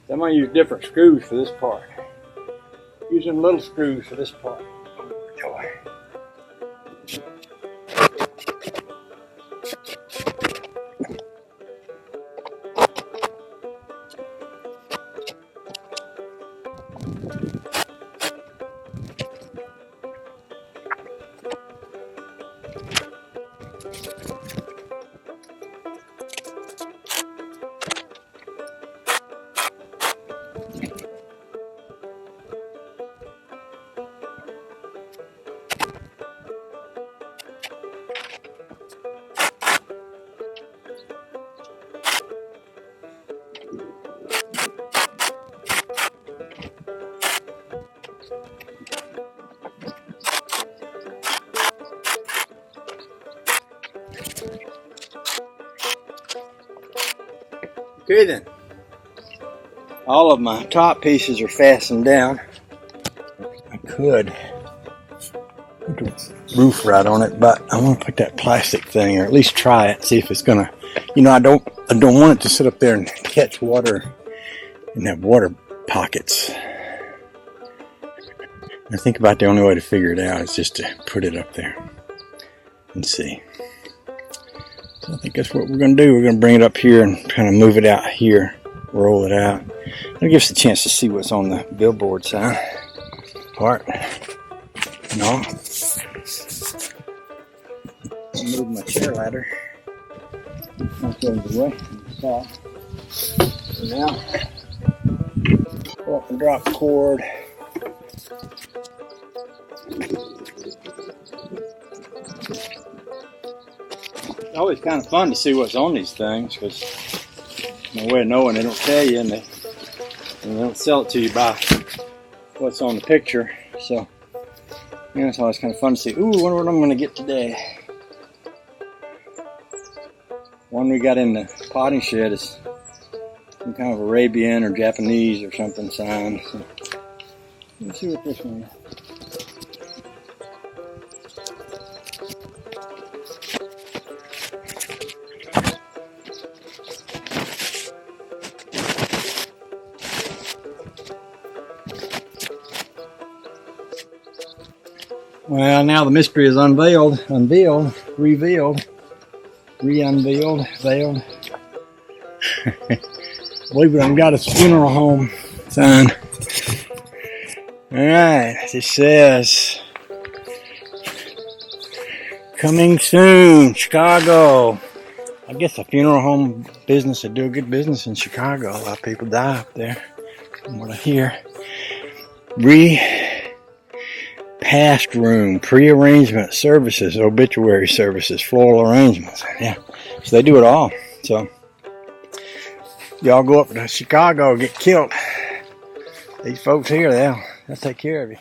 I'm going to use different screws for this part. Using little screws for this part. Joy. Okay then, all of my top pieces are fastened down. I could put the roof right on it, but I want to put that plastic thing, or at least try it, see if it's gonna, you know, I don't want it to sit up there and catch water and have water pockets. I think about the only way to figure it out is just to put it up there and see. I think that's what we're going to do. We're going to bring it up here and kind of move it out here, roll it out. It'll give us a chance to see what's on the billboard sign part. No. I'll move my chair ladder. That goes away. So now, pull up and drop the cord. It's always kind of fun to see what's on these things, because no way of knowing, they don't tell you, and they don't sell it to you by what's on the picture. So yeah, it's always kind of fun to see. Ooh, I wonder what I'm going to get today. One we got in the potting shed is some kind of Arabian or Japanese or something sign. So let's see what this one is. Well, now the mystery is revealed. Believe it, I've got a funeral home sign. Alright, it says, coming soon, Chicago. I guess a funeral home business would do a good business in Chicago. A lot of people die up there, from what I hear. Past room, pre-arrangement services, obituary services, floral arrangements. Yeah, so they do it all. So y'all go up to Chicago, get killed. These folks here, they'll take care of you.